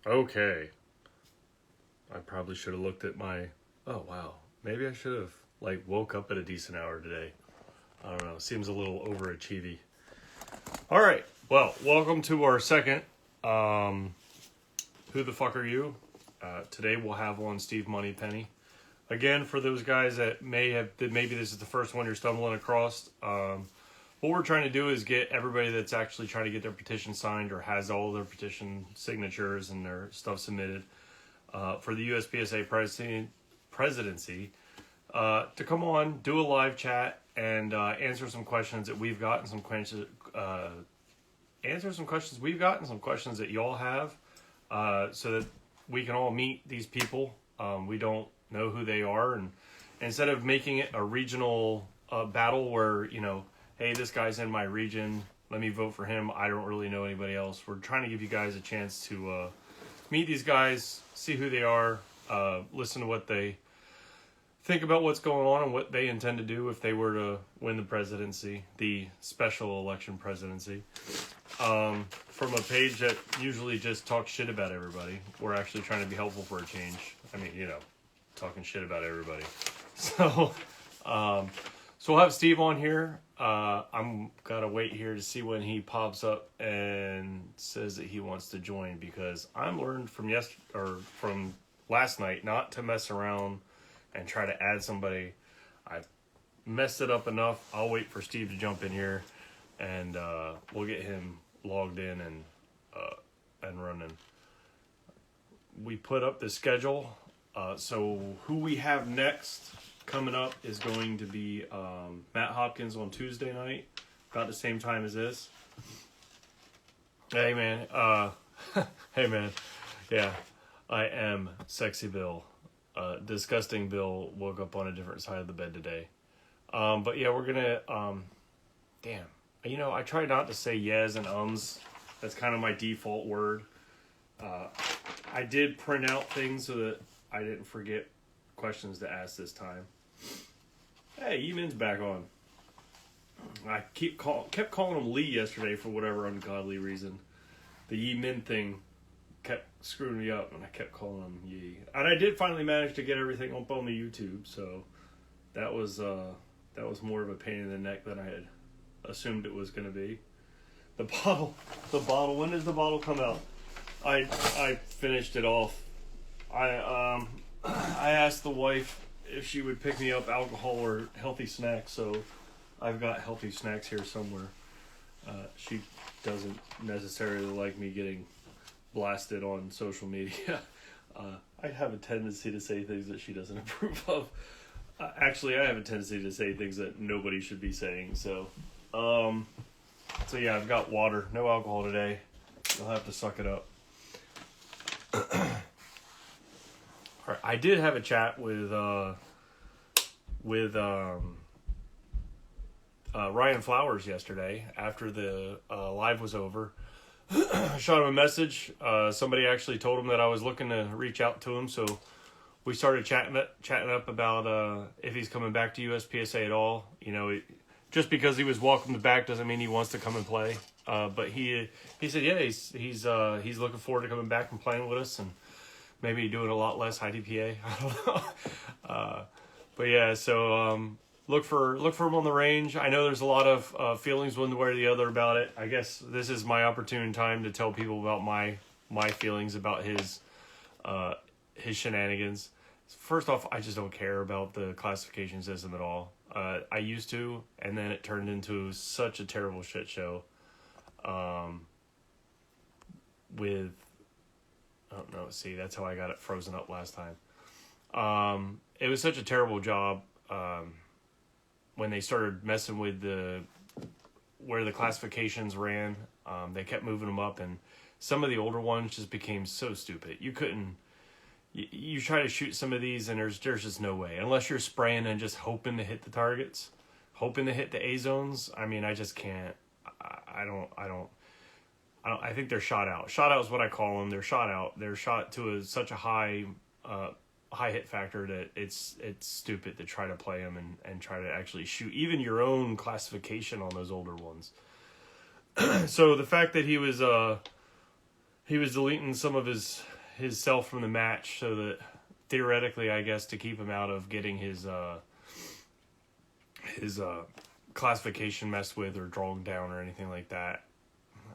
Okay. I probably should have looked at my... Oh, wow. Maybe I should have, woke up at a decent hour today. I don't know. Seems a little overachievy. All right. Well, welcome to our second Who the Fuck Are You? Today we'll have on Steve Moneypenny. Again, for those guys that maybe this is the first one you're stumbling across, what we're trying to do is get everybody that's actually trying to get their petition signed or has all their petition signatures and their stuff submitted for the USPSA Presidency to come on, do a live chat, and answer some questions that we've got, and some questions some questions that y'all have, so that we can all meet these people. We don't know who they are, and instead of making it a regional battle where, hey, this guy's in my region, let me vote for him, I don't really know anybody else. We're trying to give you guys a chance to meet these guys, see who they are, listen to what they think about what's going on and what they intend to do if they were to win the presidency, the special election presidency. From a page that usually just talks shit about everybody. We're actually trying to be helpful for a change. I mean, talking shit about everybody. So we'll have Steve on here. I'm gotta wait here to see when he pops up and says that he wants to join, because I'm learned from last night not to mess around and try to add somebody. I've messed it up enough. I'll wait for Steve to jump in here, and we'll get him logged in and running. We put up the schedule. So who we have next coming up is going to be Matt Hopkins on Tuesday night, about the same time as this. Hey man, yeah, I am Sexy Bill. Disgusting Bill woke up on a different side of the bed today. But yeah, we're gonna, I try not to say yes and ums. That's kind of my default word. I did print out things so that I didn't forget questions to ask this time. Hey, Yemin's back on. I kept calling him Lee yesterday for whatever ungodly reason. The Yemin thing kept screwing me up, and I kept calling him Yee. And I did finally manage to get everything up on the YouTube, so that was more of a pain in the neck than I had assumed it was going to be. The bottle. When does the bottle come out? I finished it off. I asked the wife if she would pick me up alcohol or healthy snacks, so I've got healthy snacks here somewhere. She doesn't necessarily like me getting blasted on social media. I have a tendency to say things that she doesn't approve of. Actually, I have a tendency to say things that nobody should be saying. So yeah, I've got water. No alcohol today. You'll have to suck it up. All right, I did have a chat with Ryan Flowers yesterday after the live was over. I shot him a message. Somebody actually told him that I was looking to reach out to him, so we started chatting up about if he's coming back to USPSA at all. Just because he was welcomed back doesn't mean he wants to come and play. But he said, yeah, he's looking forward to coming back and playing with us, and maybe doing a lot less IDPA. I don't know. But yeah, so look for him on the range. I know there's a lot of feelings one way or the other about it. I guess this is my opportune time to tell people about my feelings about his shenanigans. First off, I just don't care about the classification system at all. I used to, and then it turned into such a terrible shit show. With, I don't know, see, that's how I got it frozen up last time. It was such a terrible job when they started messing with where the classifications ran. They kept moving them up, and some of the older ones just became so stupid. You try to shoot some of these, and there's just no way. Unless you're spraying and just hoping to hit the targets, hoping to hit the A zones. I mean, I just can't. I think they're shot out. Shot out is what I call them. They're shot out. They're shot to such a high hit factor that it's stupid to try to play them and try to actually shoot even your own classification on those older ones. So the fact that he he was deleting some of his self from the match so that theoretically, I guess, to keep him out of getting his classification messed with or drawn down or anything like that.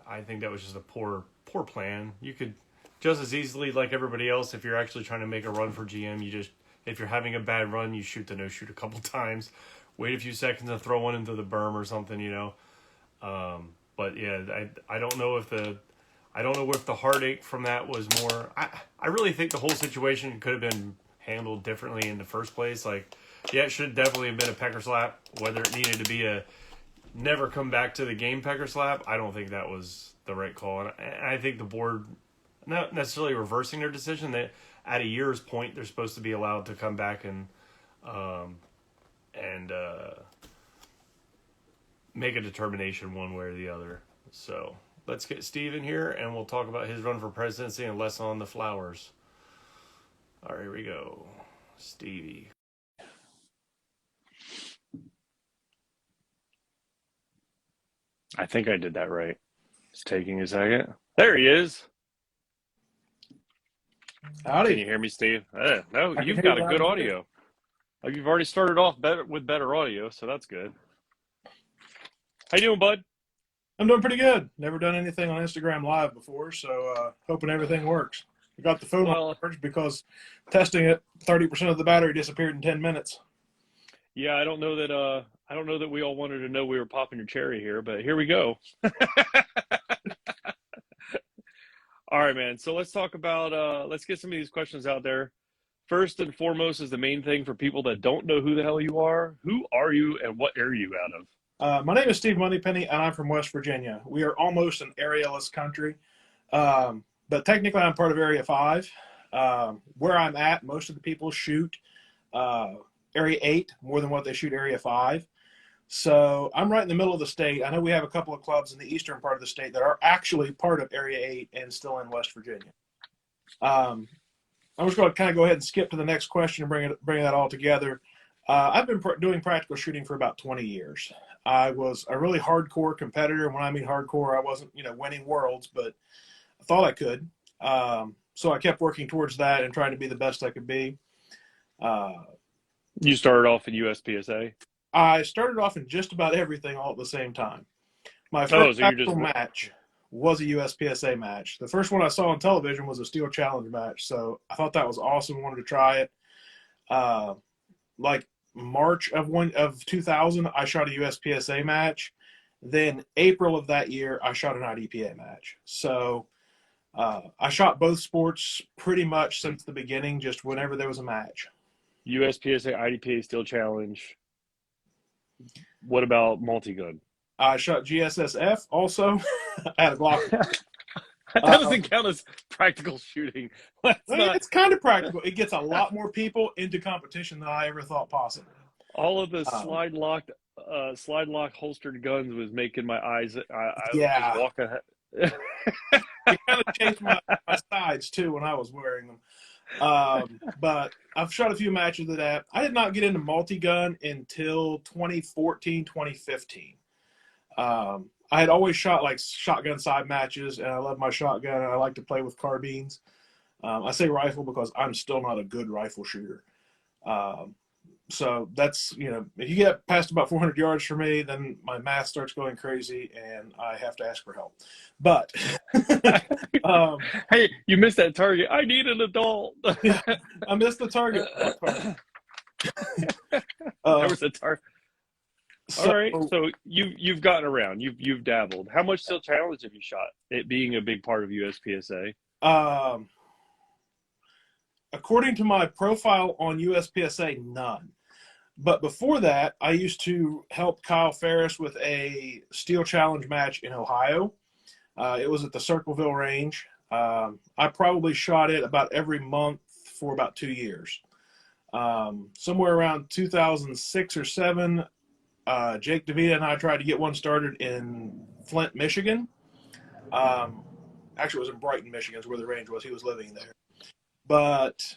I think that was just a poor plan. You could just as easily, like everybody else, if you're actually trying to make a run for GM, if you're having a bad run, you shoot the no shoot a couple times, wait a few seconds and throw one into the berm or something, But yeah, I don't know if the heartache from that was more. I really think the whole situation could have been handled differently in the first place. Like, yeah, it should definitely have been a pecker slap. Whether it needed to be a never come back to the game pecker slap, I don't think that was the right call. And I think the board, not necessarily reversing their decision, that at a year's point they're supposed to be allowed to come back and make a determination one way or the other. So let's get Steve in here and we'll talk about his run for presidency and less on the flowers. All right, here we go. Stevie. I think I did that right. It's taking a second. There he is. Howdy. Can you hear me, Steve? No, you've got a good audio. You've already started off with better audio, so that's good. How you doing, bud? I'm doing pretty good. Never done anything on Instagram Live before, so hoping everything works. I got the phone charged because testing it, 30% of the battery disappeared in 10 minutes. Yeah, I don't know that we all wanted to know we were popping your cherry here, but here we go. All right, man. So let's talk about let's get some of these questions out there. First and foremost is the main thing for people that don't know who the hell you are. Who are you and what area are you out of? My name is Steve Moneypenny, and I'm from West Virginia. We are almost an arealess country, but technically I'm part of Area 5. Where I'm at, most of the people shoot Area 8 more than what they shoot Area 5. So I'm right in the middle of the state. I know we have a couple of clubs in the eastern part of the state that are actually part of Area 8 and still in West Virginia. I'm just going to kind of go ahead and skip to the next question and bring that all together. I've been doing practical shooting for about 20 years. I was a really hardcore competitor. When I mean hardcore, I wasn't, winning worlds, but I thought I could. So I kept working towards that and trying to be the best I could be. You started off in USPSA? I started off in just about everything all at the same time. My first actual match was a USPSA match. The first one I saw on television was a Steel Challenge match, so I thought that was awesome. Wanted to try it. Like March of 2000, I shot a USPSA match. Then April of that year, I shot an IDPA match. So I shot both sports pretty much since the beginning, just whenever there was a match. USPSA, IDPA, Steel Challenge. What about multi-gun? I shot GSSF also. I had a Glock. That doesn't count as practical shooting. It's kind of practical. It gets a lot more people into competition than I ever thought possible. All of the slide lock holstered guns was making my eyes. I yeah. was walking. It kind of changed my sides too when I was wearing them. But I've shot a few matches of that. I did not get into multi-gun until 2014, 2015. I had always shot like shotgun side matches, and I love my shotgun, and I like to play with carbines. I say rifle because I'm still not a good rifle shooter. So that's, if you get past about 400 yards for me, then my math starts going crazy and I have to ask for help. But hey, you missed that target. I need an adult. Yeah, I missed the target. There was a target. All right, so you've gotten around. You've dabbled. How much Steel Challenge have you shot? It being a big part of USPSA. According to my profile on USPSA, none. But before that, I used to help Kyle Ferris with a Steel Challenge match in Ohio. It was at the Circleville range. I probably shot it about every month for about 2 years. Somewhere around 2006 or 7, Jake DeVita and I tried to get one started in Flint, Michigan. Actually, it was in Brighton, Michigan is where the range was. He was living there. But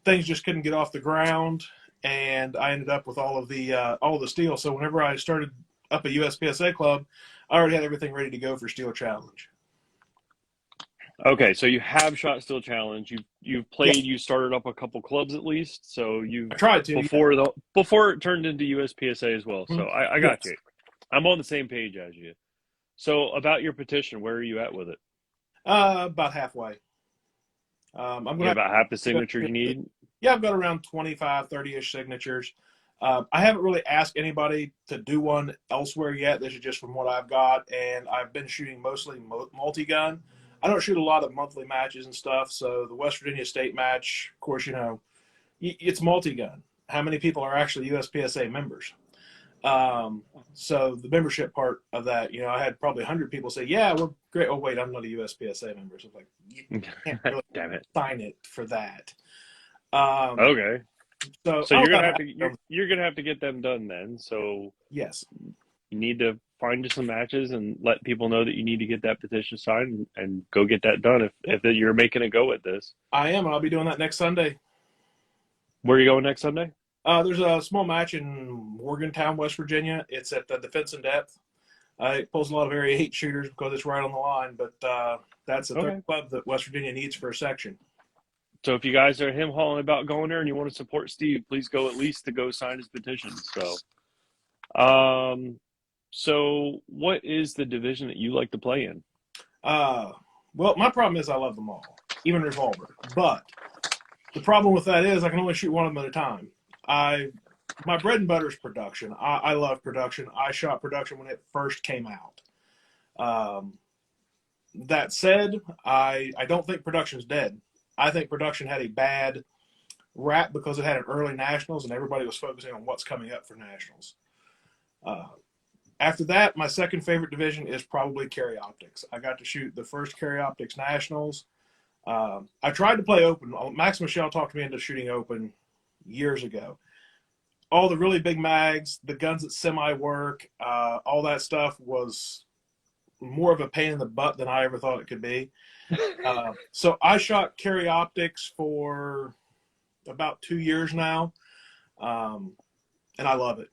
things just couldn't get off the ground, and I ended up with all of the steel. So whenever I started up a USPSA club, I already had everything ready to go for Steel Challenge. Okay, so you have shot still challenge. You've Yeah, played. You started up a couple clubs at least. So you I tried to. Yeah. before it turned into USPSA as well. So Mhm. I got Yes. you. I'm on the same page as you. So about your petition, where are you at with it? About halfway. I'm You gonna have about half the have signatures you to, need. yeah, I've got around 25, 30-ish signatures. I haven't really asked anybody to do one elsewhere yet. This is just from what I've got, and I've been shooting mostly multi-gun. I don't shoot a lot of monthly matches and stuff. So the West Virginia State match, of course, it's multi-gun. How many people are actually USPSA members? So the membership part of that, I had probably 100 people say, "Yeah, we're great." Oh, wait, I'm not a USPSA member. So I'm like, you can't really Damn it. sign it for that. Um, Okay. so So I'm you're about gonna have half to of you're gonna have to get them done then. So yes, you need to find you some matches and let people know that you need to get that petition signed and go get that done yep, if you're making a go at this. I am, and I'll be doing that next Sunday. Where are you going next Sunday? There's a small match in Morgantown, West Virginia. It's at the Defense in Depth. It pulls a lot of Area 8 shooters because it's right on the line, but that's the third Okay. club that West Virginia needs for a section. So if you guys are him hauling about going there and you want to support Steve, please go at least to go sign his petition. Um, so what is the division that you like to play in? Uh, well, my problem is I love them all, even revolver. But the problem with that is I can only shoot one of them at a time. My bread and butter is production. I love production. I shot production when it first came out. Um, that said, I don't think production's dead. I think production had a bad rap because it had an early nationals and everybody was focusing on what's coming up for nationals. Uh, After that, my second favorite division is probably carry optics. I got to shoot the first carry optics nationals. I tried to play open. Max Michelle talked me into shooting open years ago. All the really big mags, the guns that semi work, all that stuff was more of a pain in the butt than I ever thought it could be. So I shot carry optics for about 2 years now, um, and I love it.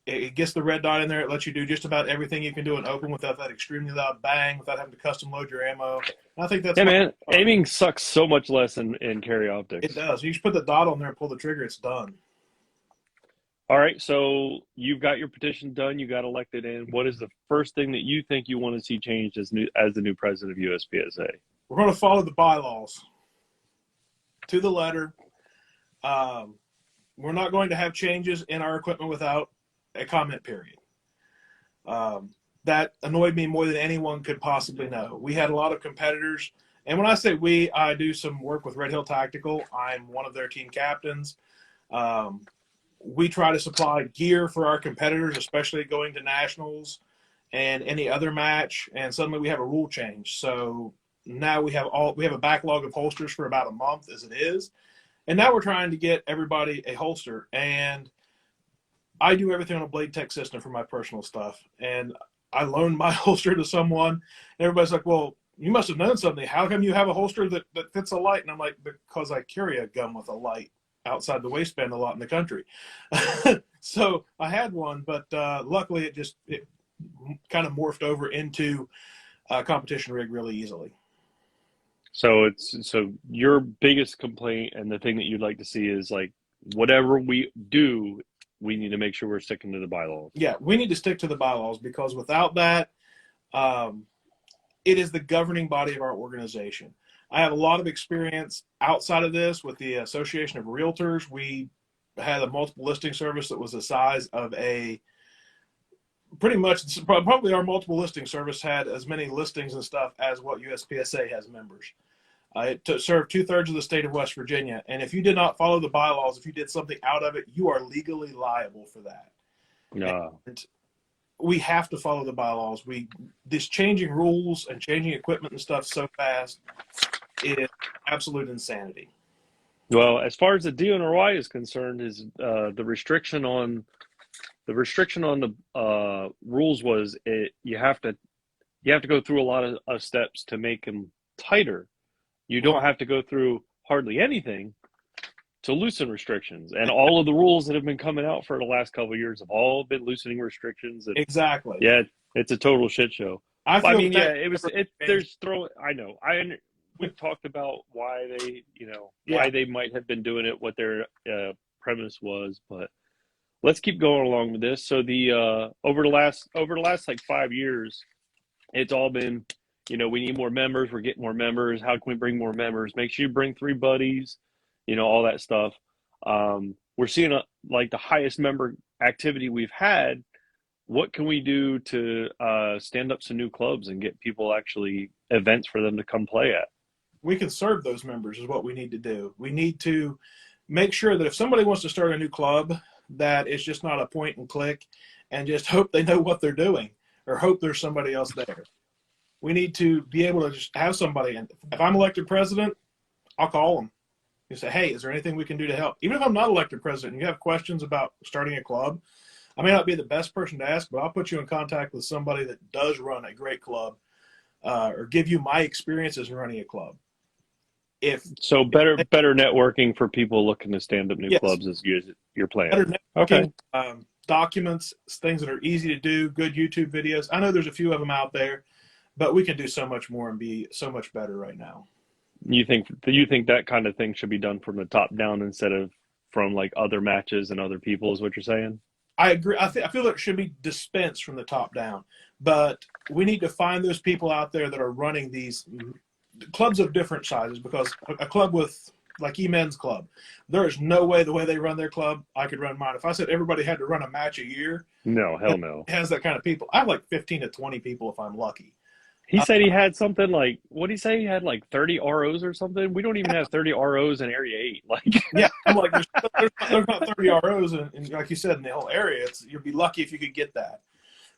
It gets the red dot in there. It lets you do just about everything you can do in open without that extremely loud bang, without having to custom load your ammo. And I think that's Yeah, my man, part. aiming sucks so much less in carry It optics. does. You just put the dot on there and pull the trigger. It's done. All right, so you've got your petition done, you got elected in. What is the first thing that you think you want to see changed as the new president of USPSA? We're going to follow the bylaws to the letter. Um, we're not going to have changes in our equipment without a comment period. That annoyed me more than anyone could possibly know. We had a lot of competitors, and when I say we, I do some work with Red Hill Tactical. I'm one of their team captains. Um, we try to supply gear for our competitors, especially going to nationals and any other match. And suddenly we have a rule change. So now we have a backlog of holsters for about a month as it is. And now we're trying to get everybody a holster. And I do everything on a Blade Tech system for my personal stuff. And I loaned my holster to someone, and everybody's like, "Well, you must have known something. How come you have a holster that fits a light?" And I'm like, "Because I carry a gun with a light outside the waistband a lot in the country." So I had one, but luckily it kind of morphed over into a competition rig really easily. So your biggest complaint and the thing that you'd like to see is like whatever we do, we need to make sure we're sticking to the bylaws. Yeah, we need to stick to the bylaws because without that, um, it is the governing body of our organization. I have a lot of experience outside of this with the Association of Realtors. We had a multiple listing service that was the size of pretty much probably our multiple listing service had as many listings and stuff as what USPSA has members. It served 2/3 of the state of West Virginia. And if you did not follow the bylaws, if you did something out of it, you are legally liable for that. No. And we have to follow the bylaws. This changing rules and changing equipment and stuff so fast is absolute insanity. Well, as far as the DNRY is concerned, is the restriction on the rules was you have to go through a lot of steps to make them tighter. You don't have to go through hardly anything to loosen restrictions. And all of the rules that have been coming out for the last couple of years have all been loosening restrictions. And Exactly. yeah, it's a total shit show. I I feel mean, yeah, that it was. There's throw. I know. We've talked about why they, yeah. why they might have been doing it, what their premise was, but let's keep going along with this. So the over the last like 5 years, it's all been, we need more members. We're getting more members. How can we bring more members? Make sure you bring 3 buddies, all that stuff. We're seeing like the highest member activity we've had. What can we do to stand up some new clubs and get people actually events for them to come play at? We can serve those members is what we need to do. We need to make sure that if somebody wants to start a new club, that it's just not a point and click and just hope they know what they're doing or hope there's somebody else there. We need to be able to just have somebody. And if I'm elected president, I'll call them and say, hey, is there anything we can do to help? Even if I'm not elected president and you have questions about starting a club, I may not be the best person to ask, but I'll put you in contact with somebody that does run a great club or give you my experiences in running a club. So better networking for people looking to stand up new Yes. clubs is your plan. Better networking, Okay. Documents, things that are easy to do, good YouTube videos. I know there's a few of them out there, but we can do so much more and be so much better right now. You think that kind of thing should be done from the top down instead of from like other matches and other people, is what you're saying? I agree. I feel like it should be dispensed from the top down, but we need to find those people out there that are running these clubs of different sizes, because a club with like E-Men's Club, there is no way the way they run their club, I could run mine. If I said everybody had to run a match a year, no, hell no. It has that kind of people. I have like 15 to 20 people if I'm lucky. He said he had something like, what did he say? He had like 30 ROs or something. We don't even have 30 ROs in Area 8. Like, yeah, I'm like, there's not 30 ROs, and like you said, in the whole area, you'd be lucky if you could get that.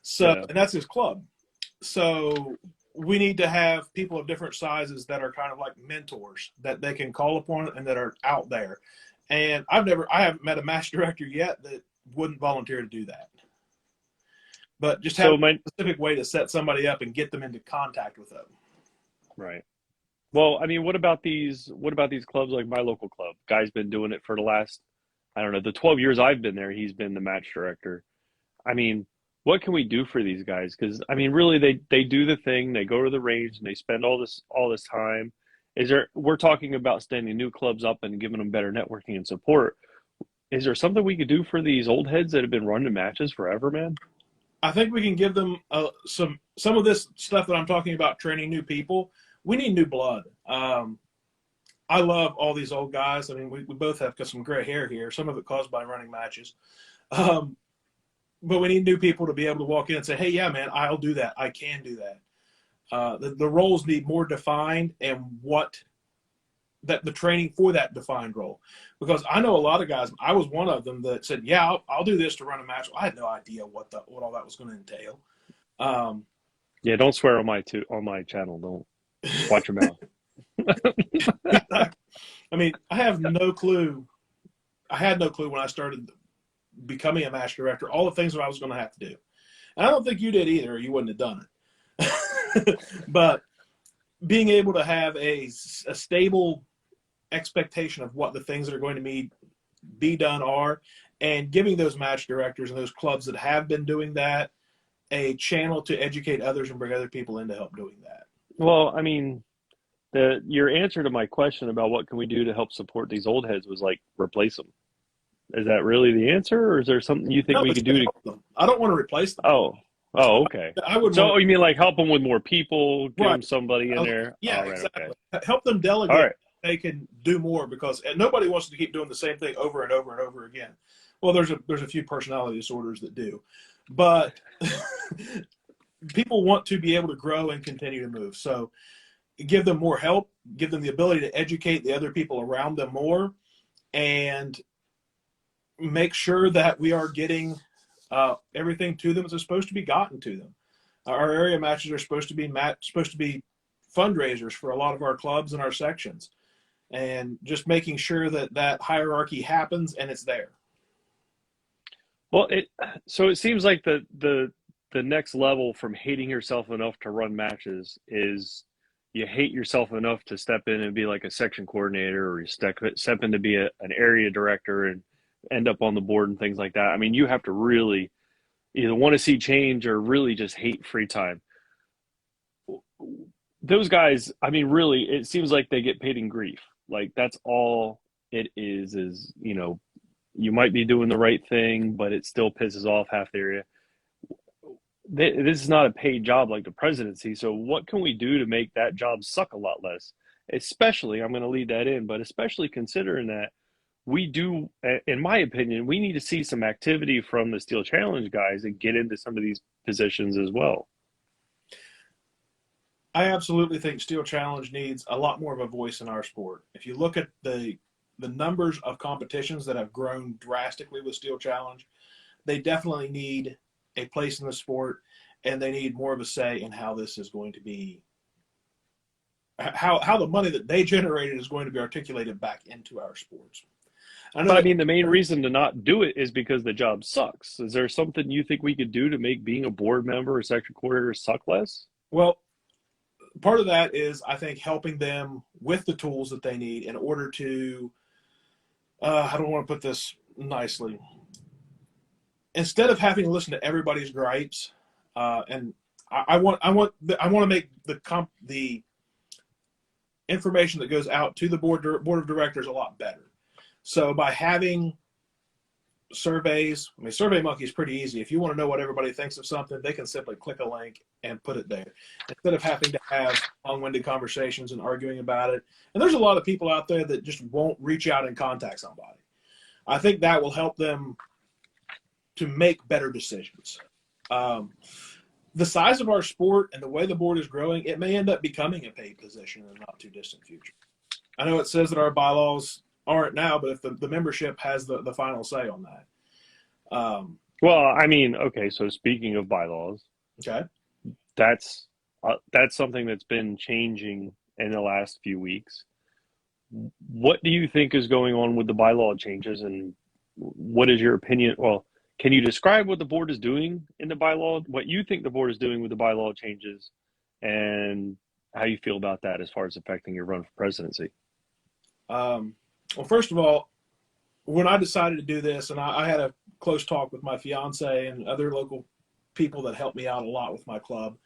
So, yeah. And that's his club. So we need to have people of different sizes that are kind of like mentors that they can call upon and that are out there. And I haven't met a match director yet that wouldn't volunteer to do that. But just have a specific way to set somebody up and get them into contact with them. Right. Well, I mean, what about these clubs like my local club? Guy's been doing it for the last, I don't know, the 12 years I've been there, he's been the match director. I mean, what can we do for these guys? Because, I mean, really, they do the thing. They go to the range and they spend all this time. We're talking about standing new clubs up and giving them better networking and support. Is there something we could do for these old heads that have been running matches forever, man? I think we can give them some of this stuff that I'm talking about, training new people. We need new blood. I love all these old guys. I mean, we both have some gray hair here, some of it caused by running matches. But we need new people to be able to walk in and say, hey, yeah, man, I'll do that. I can do that. The roles need more defined, and the training for that defined role. Because I know a lot of guys, I was one of them that said, yeah, I'll do this to run a match. Well, I had no idea what all that was going to entail. Yeah, don't swear on my channel. Don't watch your mouth. I mean, I have no clue. I had no clue when I started becoming a match director, all the things that I was going to have to do. And I don't think you did either, or you wouldn't have done it. But being able to have a stable expectation of what the things that are going to be done are, and giving those match directors and those clubs that have been doing that a channel to educate others and bring other people in to help doing that. Well, I mean, your answer to my question about what can we do to help support these old heads was like replace them. Is that really the answer, or is there something you think we could do to help them? I don't want to replace them. Oh, okay. You mean like help them with more people, give them somebody in there? Yeah, exactly. Okay. Help them delegate. All right. They can do more, because nobody wants to keep doing the same thing over and over and over again. Well, there's a few personality disorders that do, but people want to be able to grow and continue to move. So give them more help, give them the ability to educate the other people around them more, and make sure that we are getting everything to them as it's supposed to be gotten to them. Our area matches are supposed to be fundraisers for a lot of our clubs and our sections, and just making sure that hierarchy happens and it's there. Well, so it seems like the next level from hating yourself enough to run matches is you hate yourself enough to step in and be like a section coordinator, or you step in to be an area director and end up on the board and things like that. I mean, you have to really either want to see change or really just hate free time. those guys, I mean, really, it seems like they get paid in grief. Like that's all it is, you might be doing the right thing, but it still pisses off half the area. This is not a paid job like the presidency. So what can we do to make that job suck a lot less? Especially, I'm going to lead that in, but especially considering that we do, in my opinion, we need to see some activity from the Steel Challenge guys and get into some of these positions as well. I absolutely think Steel Challenge needs a lot more of a voice in our sport. If you look at the numbers of competitions that have grown drastically with Steel Challenge, they definitely need a place in the sport, and they need more of a say in how this is going to be, how the money that they generated is going to be articulated back into our sports. But I mean, the main reason to not do it is because the job sucks. Is there something you think we could do to make being a board member or section coordinator suck less? Well, part of that is, I think, helping them with the tools that they need in order to, I don't want to put this nicely, instead of having to listen to everybody's gripes, and I want to make the information that goes out to the board of directors a lot better. So by having surveys, I mean, SurveyMonkey is pretty easy. If you want to know what everybody thinks of something, they can simply click a link and put it there, instead of having to have long-winded conversations and arguing about it. And there's a lot of people out there that just won't reach out and contact somebody. I think that will help them to make better decisions. The size of our sport and the way the board is growing, it may end up becoming a paid position in the not too distant future. I know it says that our bylaws aren't now, but if the membership has the final say on that. Well, I mean, okay, so speaking of bylaws, Okay. That's something that's been changing in the last few weeks. What do you think is going on with the bylaw changes, and what is your opinion? Well, can you describe what the board is doing in the bylaw, what you think the board is doing with the bylaw changes, and how you feel about that as far as affecting your run for presidency? Well, first of all, when I decided to do this, and I had a close talk with my fiance and other local people that helped me out a lot with my club,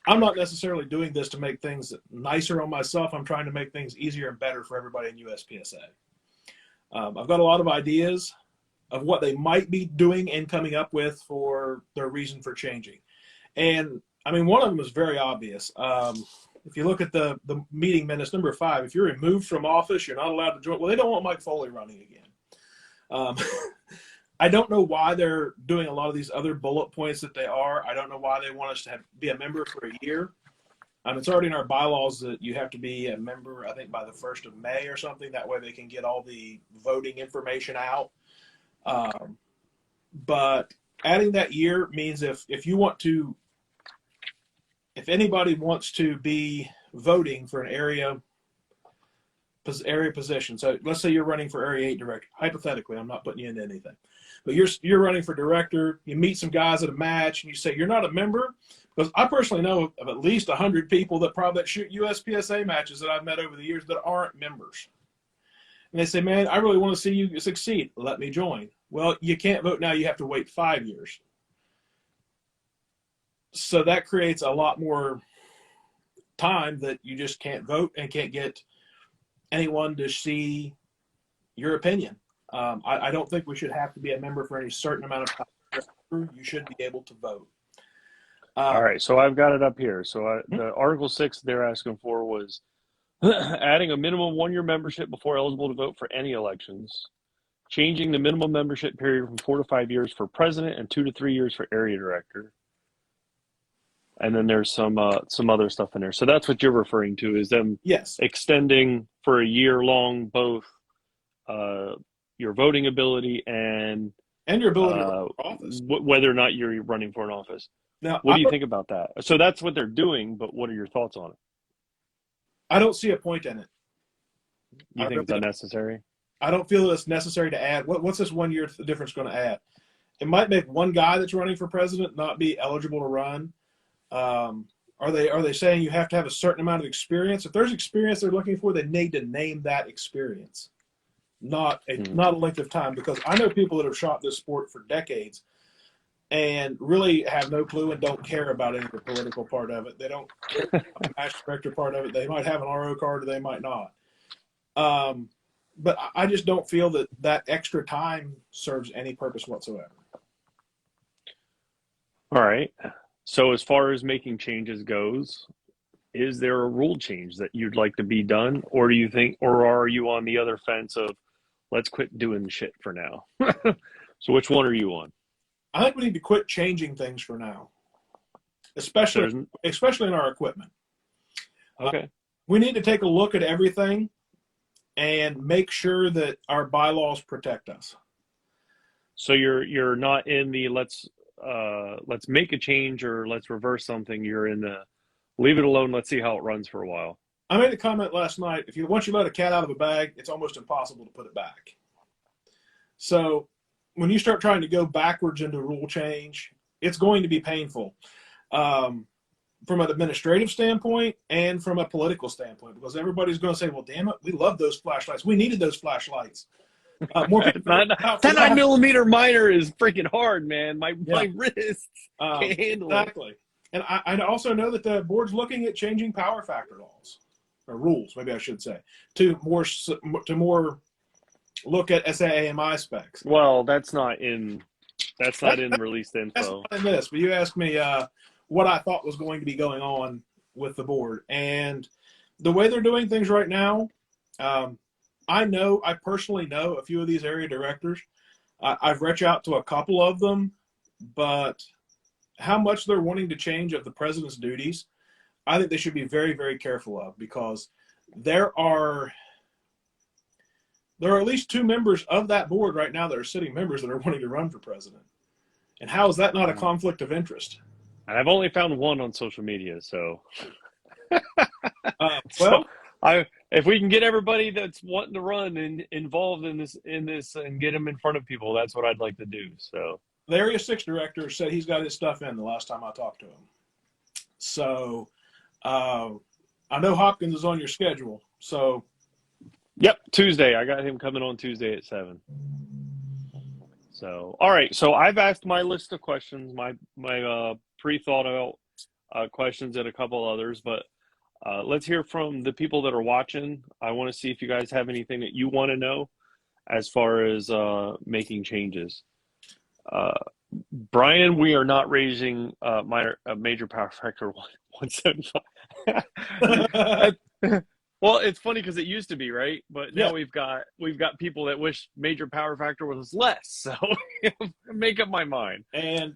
I'm not necessarily doing this to make things nicer on myself. I'm trying to make things easier and better for everybody in USPSA. I've got a lot of ideas of what they might be doing and coming up with for their reason for changing. And I mean, one of them is very obvious. If you look at the meeting minutes, number 5, if you're removed from office, you're not allowed to join. Well, they don't want Mike Foley running again. I don't know why they're doing a lot of these other bullet points that they are. I don't know why they want us to be a member for a year. It's already in our bylaws that you have to be a member, I think, by the 1st of May or something. That way they can get all the voting information out. But adding that year means if you want to, if anybody wants to be voting for an area position, so let's say you're running for Area 8 director. Hypothetically, I'm not putting you into anything, but you're running for director. You meet some guys at a match, and you say you're not a member, because I personally know of at least 100 people that shoot USPSA matches that I've met over the years that aren't members. And they say, man, I really want to see you succeed. Let me join. Well, you can't vote now. You have to wait 5 years. So that creates a lot more time that you just can't vote and can't get anyone to see your opinion. I don't think we should have to be a member for any certain amount of time. You should be able to vote. All right, so I've got it up here. So the Article 6 they're asking for was adding a minimum 1-year membership before eligible to vote for any elections, changing the minimum membership period from 4 to 5 years for president and 2 to 3 years for area director. And then there's some other stuff in there. So that's what you're referring to, is them extending for a year long both your voting ability and your ability to run for office, whether or not you're running for an office. Now, what do you think about that? So that's what they're doing, but what are your thoughts on it? I don't see a point in it. You think it's unnecessary? I don't feel that it's necessary to add. What's this 1 year difference going to add? It might make one guy that's running for president not be eligible to run. Are they saying you have to have a certain amount of experience? If there's experience they're looking for, they need to name that experience, not a length of time. Because I know people that have shot this sport for decades and really have no clue and don't care about any of the political part of it. They don't care about the match director part of it. They might have an RO card or they might not. But I just don't feel that that extra time serves any purpose whatsoever. All right. So as far as making changes goes, is there a rule change that you'd like to be done, or do you think, or are you on the other fence of let's quit doing shit for now? So which one are you on? I think we need to quit changing things for now, especially in our equipment. Okay. We need to take a look at everything and make sure that our bylaws protect us. So you're not in the let's make a change or let's reverse something. You're in the leave it alone. Let's see how it runs for a while. I made a comment last night. Once you let a cat out of a bag, it's almost impossible to put it back. So when you start trying to go backwards into rule change, it's going to be painful from an administrative standpoint and from a political standpoint, because everybody's going to say, well, damn it, we love those flashlights. We needed those flashlights. More people that 9mm minor is freaking hard, man. My wrists can't handle it. Exactly. And I also know that the board's looking at changing power factor laws, or rules, maybe I should say, to more look at SAAMI specs. Well, that's not in released info. That's not in this, but you asked me what I thought was going to be going on with the board. And the way they're doing things right now, I personally know a few of these area directors. I've reached out to a couple of them, but how much they're wanting to change of the president's duties, I think they should be very, very careful of, because there are at least 2 members of that board right now that are sitting members that are wanting to run for president. And how is that not a conflict of interest? And I've only found one on social media, so. If we can get everybody that's wanting to run and involved in this and get them in front of people, that's what I'd like to do. So the Area 6 director said he's got his stuff in the last time I talked to him. So I know Hopkins is on your schedule. So. Yep, Tuesday. I got him coming on Tuesday at 7. So, all right. So I've asked my list of questions, my pre-thought out questions and a couple others, but let's hear from the people that are watching. I want to see if you guys have anything that you want to know as far as making changes. Brian, we are not raising major power factor 175. Well, it's funny because it used to be, right? But now we've got people that wish major power factor was less. So make up my mind. And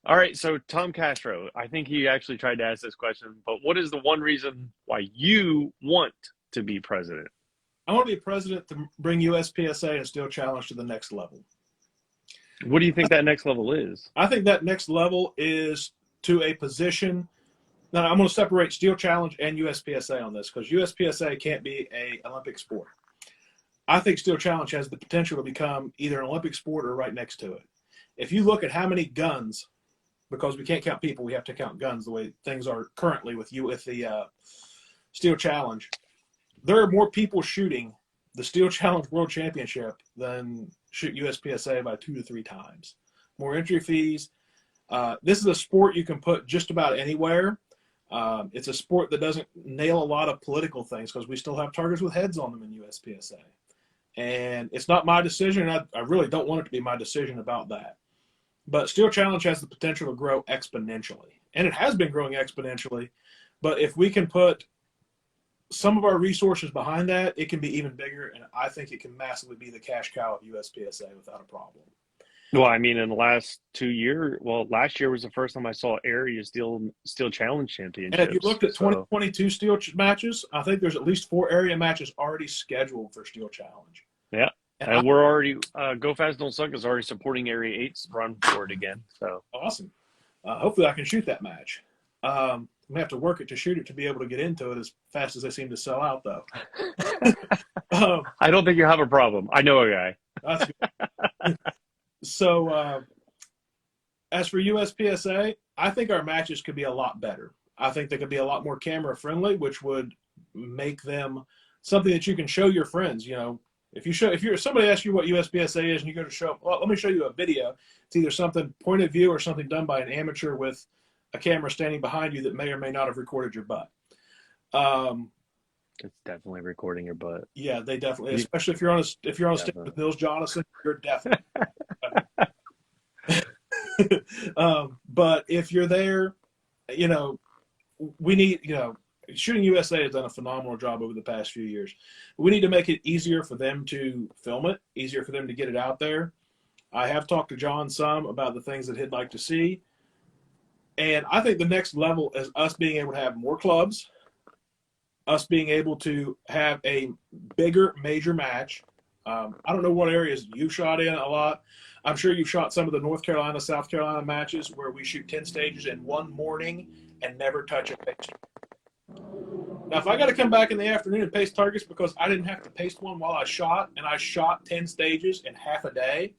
all right, so Tom Castro, I think he actually tried to ask this question, but what is the one reason why you want to be president? I want to be president to bring USPSA and Steel Challenge to the next level. What do you think that next level is? I think that next level is to a position. Now, I'm going to separate Steel Challenge and USPSA on this, because USPSA can't be an Olympic sport. I think Steel Challenge has the potential to become either an Olympic sport or right next to it. If you look at how many guns, because we can't count people, we have to count guns the way things are currently with the Steel Challenge, there are more people shooting the Steel Challenge World Championship than shoot USPSA by 2 to 3 times. More entry fees. This is a sport you can put just about anywhere. It's a sport that doesn't nail a lot of political things, because we still have targets with heads on them in USPSA. And it's not my decision. I really don't want it to be my decision about that. But Steel Challenge has the potential to grow exponentially. And it has been growing exponentially. But if we can put some of our resources behind that, it can be even bigger. And I think it can massively be the cash cow of USPSA without a problem. Well, I mean, in the last 2 years, last year was the first time I saw area Steel Challenge Championships. And if you looked at 2022 Steel matches, I think there's at least 4 area matches already scheduled for Steel Challenge. Yeah. And we're already, Go Fast Don't Suck is already supporting Area 8's run for it again. So awesome. Hopefully I can shoot that match. I'm going to have to work it to shoot it to be able to get into it as fast as they seem to sell out, though. I don't think you have a problem. I know a guy. That's good. So as for USPSA, I think our matches could be a lot better. I think they could be a lot more camera friendly, which would make them something that you can show your friends. You know, If somebody asks you what USPSA is and you go to show, well, let me show you a video. It's either something point of view or something done by an amateur with a camera standing behind you that may or may not have recorded your butt. It's definitely recording your butt. Yeah, they definitely, especially if you're on a stick with Nils Jonathan, you're definitely. But if you're there, we need, Shooting USA has done a phenomenal job over the past few years. We need to make it easier for them to film it, easier for them to get it out there. I have talked to John some about the things that he'd like to see. And I think the next level is us being able to have more clubs, us being able to have a bigger major match. I don't know what areas you shot in a lot. I'm sure you've shot some of the North Carolina, South Carolina matches where we shoot 10 stages in one morning and never touch a paste. Now, if I got to come back in the afternoon and paste targets because I didn't have to paste one while I shot, and I shot 10 stages in half a day,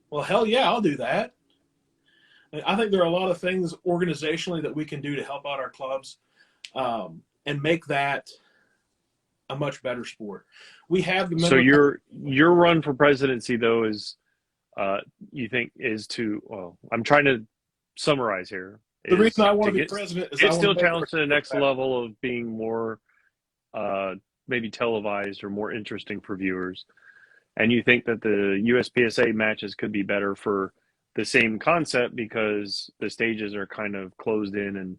well, hell yeah, I'll do that. I think there are a lot of things organizationally that we can do to help out our clubs and make that a much better sport. We have the so your run for presidency though is you think is to, well, I'm trying to summarize here. The reason I want to be president is it's still challenged to the next level of being more maybe televised or more interesting for viewers. And you think that the USPSA matches could be better for the same concept because the stages are kind of closed in and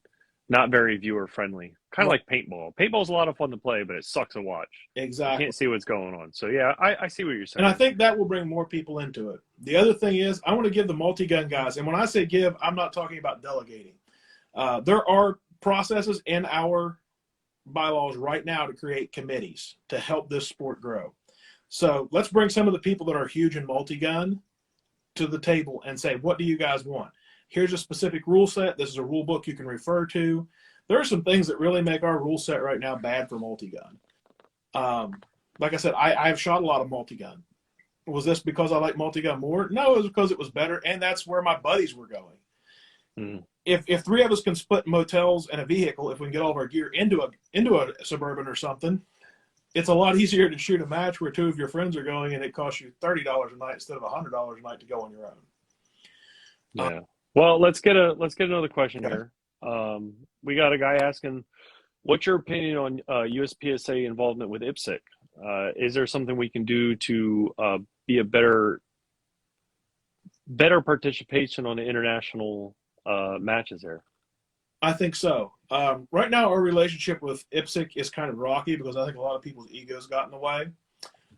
not very viewer friendly. Kind of like paintball. Paintball's a lot of fun to play, but it sucks to watch. Exactly. You can't see what's going on. So yeah, I see what you're saying. And I think that will bring more people into it. The other thing is I want to give the multi-gun guys, and when I say give, I'm not talking about delegating. There are processes in our bylaws right now to create committees to help this sport grow. So let's bring some of the people that are huge in multi-gun to the table and say, what do you guys want? Here's a specific rule set. This is a rule book you can refer to. There are some things that really make our rule set right now bad for multi-gun. Like I said, I've shot a lot of multi-gun. Was this because I like multi-gun more? No, it was because it was better, and that's where my buddies were going. Mm. If three of us can split motels and a vehicle, if we can get all of our gear into a Suburban or something, it's a lot easier to shoot a match where two of your friends are going and it costs you $30 a night instead of $100 a night to go on your own. Yeah. Well, let's get another question here. We got a guy asking, what's your opinion on USPSA involvement with IPSC? Is there something we can do to be a better participation on the international matches there? I think so. Right now, our relationship with IPSC is kind of rocky because I think a lot of people's egos got in the way.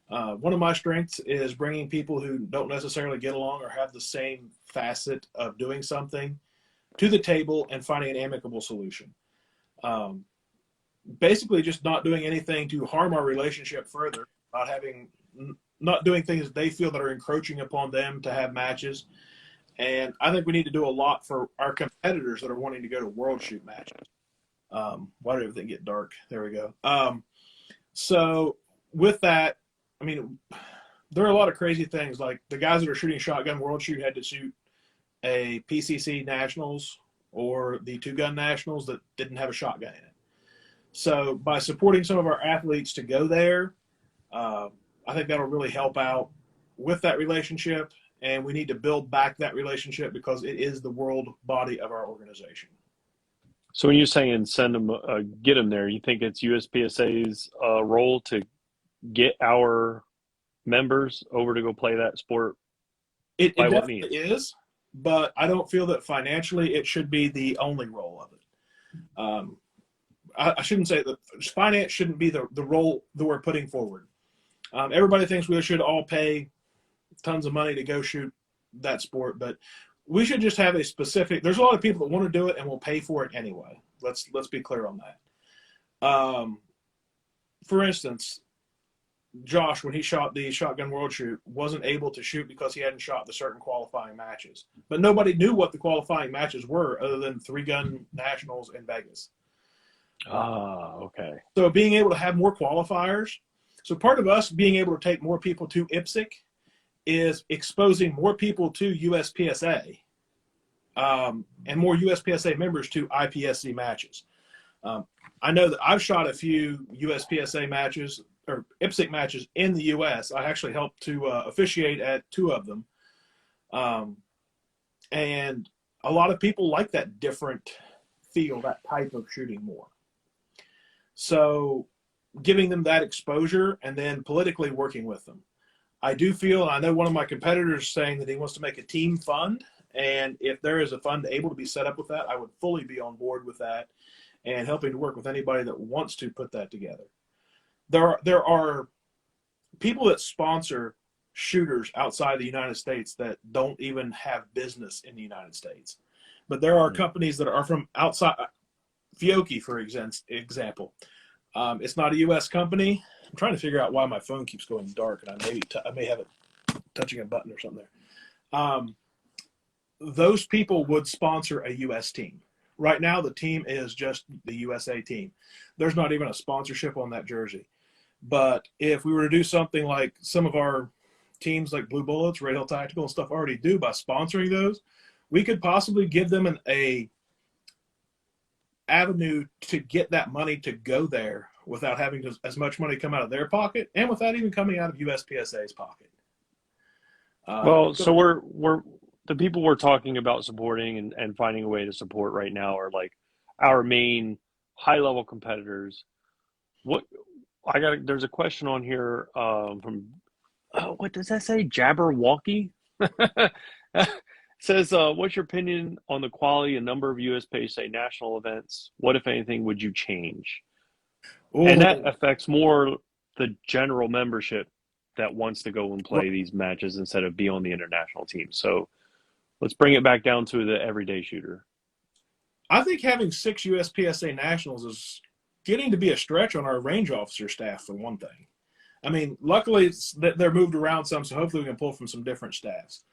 One of my strengths is bringing people who don't necessarily get along or have the same facet of doing something to the table and finding an amicable solution. Basically, just not doing anything to harm our relationship further, not doing things they feel that are encroaching upon them to have matches. And I think we need to do a lot for our competitors that are wanting to go to world shoot matches. Why did everything get dark? There we go. So with that, I mean, there are a lot of crazy things. Like the guys that are shooting shotgun world shoot had to shoot a PCC nationals or the two-gun nationals that didn't have a shotgun in it. So by supporting some of our athletes to go there, I think that'll really help out with that relationship. And we need to build back that relationship because it is the world body of our organization. So when you're saying send them, get them there, you think it's USPSA's role to get our members over to go play that sport? It definitely is, but I don't feel that financially it should be the only role of it. I shouldn't say that finance shouldn't be the role that we're putting forward. Everybody thinks we should all pay tons of money to go shoot that sport, but we should just have a specific. There's a lot of people that want to do it and will pay for it anyway. Let's be clear on that. For instance, Josh, when he shot the shotgun world shoot, wasn't able to shoot because he hadn't shot the certain qualifying matches. But nobody knew what the qualifying matches were other than 3-gun nationals in Vegas. Okay. So being able to have more qualifiers. So part of us being able to take more people to IPSC is exposing more people to USPSA and more USPSA members to IPSC matches. I know that I've shot a few USPSA matches or IPSC matches in the U.S. I actually helped to officiate at 2 of them. And a lot of people like that different feel, that type of shooting more. So giving them that exposure and then politically working with them. I do feel, I know one of my competitors saying that he wants to make a team fund. And if there is a fund able to be set up with that, I would fully be on board with that and helping to work with anybody that wants to put that together. There are people that sponsor shooters outside the United States that don't even have business in the United States. But there are companies that are from outside. Fiocchi, for example. It's not a U.S. company. I'm trying to figure out why my phone keeps going dark, and I may have it touching a button or something there. Those people would sponsor a U.S. team. Right now, the team is just the USA team. There's not even a sponsorship on that jersey. But if we were to do something like some of our teams like Blue Bullets, Red Hill Tactical and stuff already do by sponsoring those, we could possibly give them an avenue to get that money to go there without having as much money come out of their pocket and without even coming out of USPSA's pocket. So we're the people we're talking about supporting and finding a way to support right now are like our main high level competitors. There's a question on here from what does that say? Jabberwocky? Says, what's your opinion on the quality and number of USPSA national events? What, if anything, would you change? Ooh. And that affects more the general membership that wants to go and play these matches instead of be on the international team. So let's bring it back down to the everyday shooter. I think having 6 USPSA nationals is getting to be a stretch on our range officer staff, for one thing. I mean, luckily they're moved around some, so hopefully we can pull from some different staffs.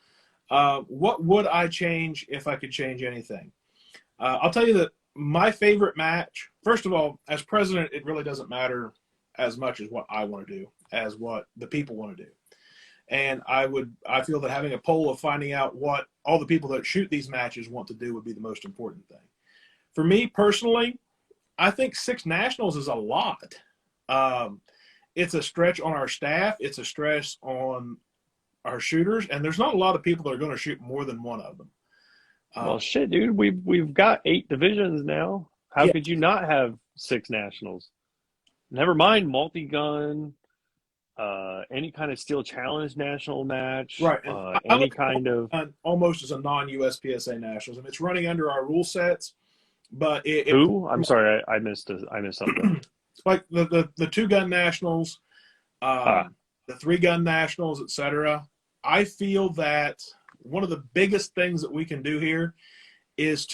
What would I change if I could change anything? I'll tell you that my favorite match, first of all, as president, it really doesn't matter as much as what I want to do, as what the people want to do. And I feel that having a poll of finding out what all the people that shoot these matches want to do would be the most important thing. For me personally, I think 6 nationals is a lot. It's a stretch on our staff. It's a stress on our shooters, and there's not a lot of people that are going to shoot more than one of them. Well, shit, dude, we've got 8 divisions now. How could you not have 6 nationals? Never mind multi-gun, any kind of steel challenge national match, right? Any kind of almost as a non-USPSA nationals, and it's running under our rule sets. But I'm sorry, I missed something. Like the 2-gun nationals, the 3-gun nationals, etc. I feel that one of the biggest things that we can do here is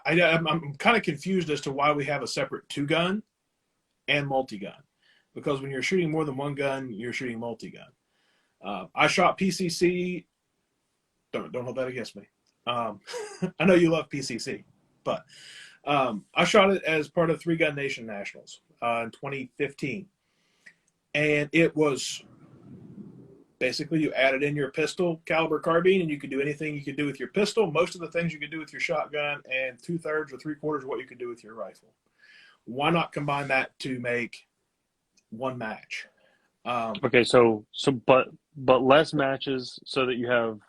I'm kind of confused as to why we have a separate 2-gun and multi-gun, because when you're shooting more than one gun, you're shooting multi-gun. I shot PCC. Don't hold that against me. I know you love PCC, but I shot it as part of 3-Gun Nation Nationals in 2015. And it was basically you added in your pistol caliber carbine, and you could do anything you could do with your pistol, most of the things you could do with your shotgun, and 2/3 or 3/4 of what you could do with your rifle. Why not combine that to make one match? Okay, but less matches so that you have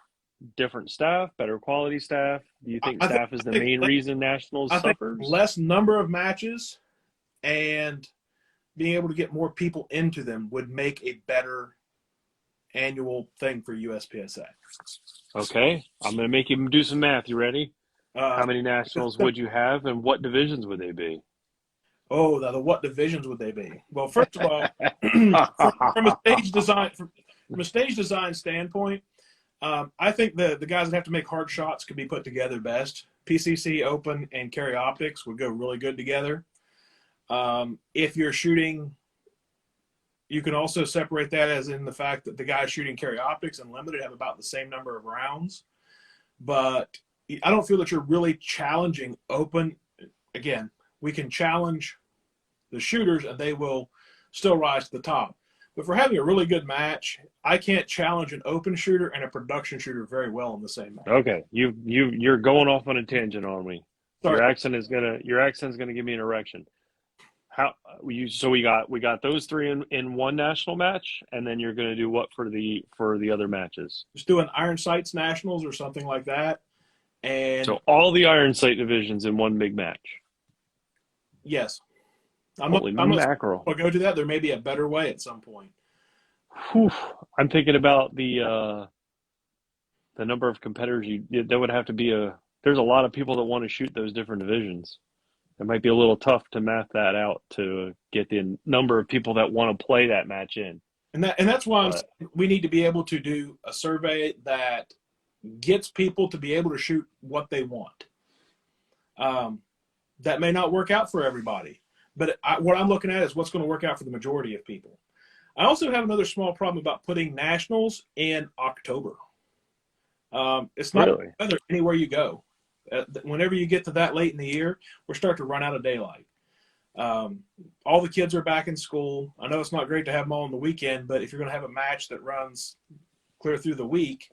different staff, better quality staff. Do you think staff is the main reason nationals suffers? Less number of matches and being able to get more people into them would make a better annual thing for USPSA. Okay, I'm going to make you do some math. You ready? How many nationals would you have, and what divisions would they be? Oh, now what divisions would they be? Well, first of all, from a stage design standpoint, I think the guys that have to make hard shots could be put together best. PCC, open, and carry optics would go really good together. If you're shooting, you can also separate that as in the fact that the guys shooting carry optics and limited have about the same number of rounds. But I don't feel that you're really challenging open. Again, we can challenge the shooters and they will still rise to the top. But for having a really good match, I can't challenge an open shooter and a production shooter very well in the same match. Okay, you're going off on a tangent on me. Sorry. Your accent's gonna give me an erection. we got those three in one national match, and then you're going to do what for the other matches? Just do an Iron Sights Nationals or something like that. And So all the Iron Sight divisions in one big match. yes, Holy mackerel! I'll go to that. There may be a better way at some point. Whew. I'm thinking about the number of competitors there would have to be there's a lot of people that want to shoot those different divisions. It might be a little tough to math that out to get the number of people that want to play that match in. And that's why I'm saying we need to be able to do a survey that gets people to be able to shoot what they want. That may not work out for everybody, but what I'm looking at is what's going to work out for the majority of people. I also have another small problem about putting nationals in October. It's not Really? anywhere you go. Whenever you get to that late in the year, we're starting to run out of daylight. All the kids are back in school. I know it's not great to have them all on the weekend, but if you're going to have a match that runs clear through the week,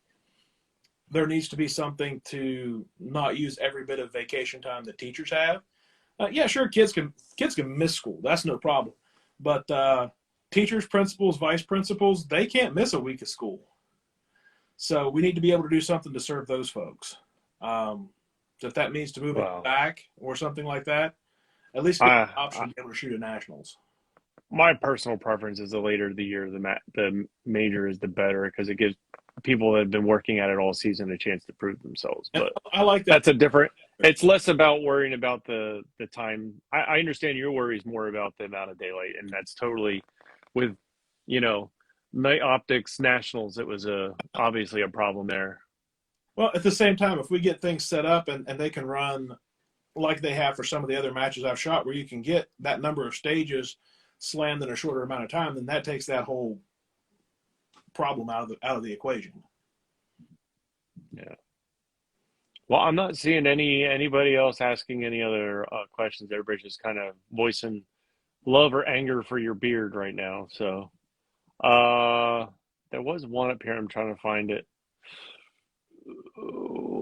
there needs to be something to not use every bit of vacation time that teachers have. Yeah, sure, kids can miss school. That's no problem. But teachers, principals, vice principals, they can't miss a week of school. So we need to be able to do something to serve those folks. If that means to move it back or something like that, at least get the option to be able to shoot at nationals. My personal preference is the later the year, the major is the better, because it gives people that have been working at it all season a chance to prove themselves. But I like that. That's a different. It's less about worrying about the time. I understand your worry is more about the amount of daylight, and that's totally with night optics nationals. It was obviously a problem there. Well, at the same time, if we get things set up and they can run like they have for some of the other matches I've shot, where you can get that number of stages slammed in a shorter amount of time, then that takes that whole problem out of the equation. Yeah. Well, I'm not seeing anybody else asking any other questions. Everybody's just kind of voicing love or anger for your beard right now. So there was one up here. I'm trying to find it.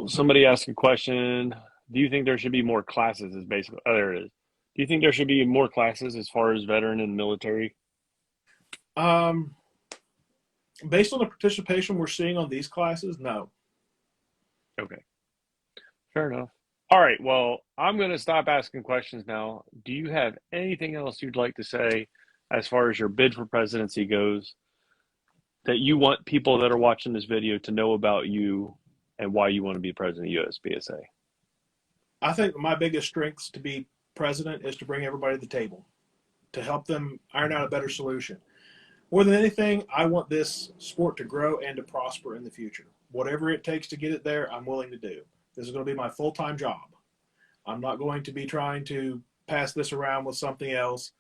Somebody asked a question. Do you think there should be more classes? Is basically, there it is. Do you think there should be more classes as far as veteran and military? Based on the participation we're seeing on these classes, no. Okay. Fair enough. All right. Well, I'm going to stop asking questions now. Do you have anything else you'd like to say as far as your bid for presidency goes that you want people that are watching this video to know about you and why you want to be president of USPSA? I think my biggest strengths to be president is to bring everybody to the table, to help them iron out a better solution. More than anything, I want this sport to grow and to prosper in the future. Whatever it takes to get it there, I'm willing to do. This is going to be my full-time job. I'm not going to be trying to pass this around with something else.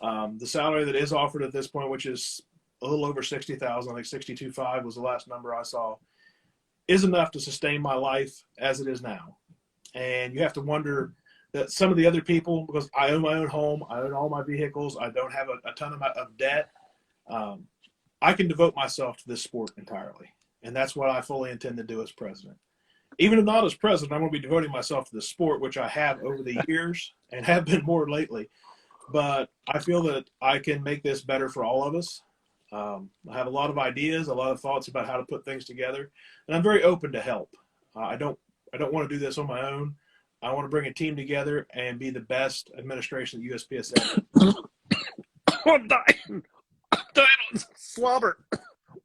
The salary that is offered at this point, which is a little over $60,000, I think $62,500 was the last number I saw, is enough to sustain my life as it is now. And you have to wonder that some of the other people, because I own my own home, I own all my vehicles, I don't have a ton of debt, I can devote myself to this sport entirely. And that's what I fully intend to do as president. Even if not as president, I'm going to be devoting myself to the sport, which I have over the years and have been more lately. But I feel that I can make this better for all of us. I have a lot of ideas, a lot of thoughts about how to put things together, and I'm very open to help. I don't want to do this on my own. I want to bring a team together and be the best administration that USPSA. I'm dying. I'm dying on slobber.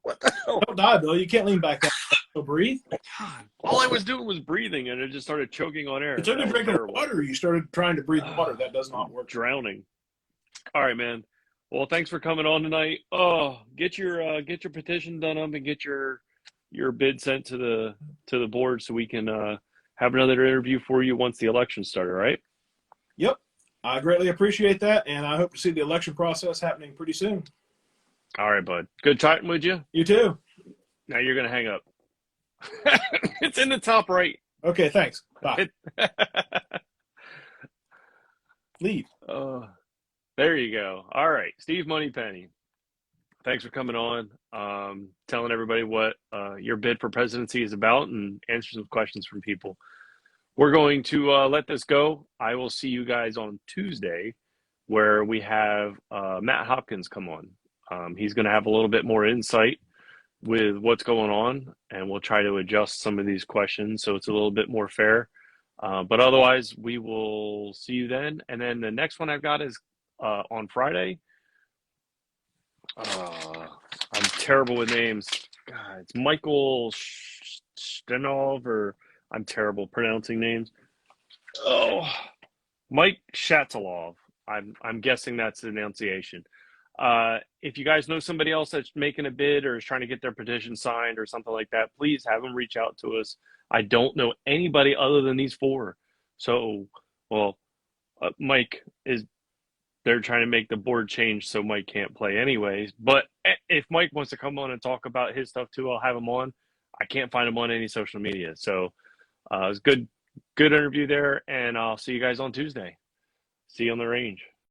What the hell? Don't die, Bill. You can't lean back that so breathe. God. All I was doing was breathing, and it just started choking on air. It's only drinking water. You started trying to breathe water. That does not work. Drowning. All right, man. Well, thanks for coming on tonight. Oh, get your petition done up and get your bid sent to the board so we can have another interview for you once the election started. Right? Yep. I greatly appreciate that, and I hope to see the election process happening pretty soon. All right, bud. Good chatting with you. You too. Now you're gonna hang up. It's in the top right. Okay, thanks. Bye. Leave. There you go. All right, Steve Moneypenny. Thanks for coming on, telling everybody what your bid for presidency is about and answer some questions from people. We're going to let this go. I will see you guys on Tuesday where we have Matt Hopkins come on. He's going to have a little bit more insight with what's going on, and we'll try to adjust some of these questions so it's a little bit more fair. But otherwise, we will see you then. And then the next one I've got is on Friday. I'm terrible with names. God, it's Michael Stenov, or I'm terrible pronouncing names. Oh, Mike Shatilov. I'm guessing that's the enunciation. If you guys know somebody else that's making a bid or is trying to get their petition signed or something like that, please have them reach out to us. I don't know anybody other than these four. So, well, Mike is, they're trying to make the board change so Mike can't play anyways. But if Mike wants to come on and talk about his stuff too, I'll have him on. I can't find him on any social media. So it was good interview there, and I'll see you guys on Tuesday. See you on the range.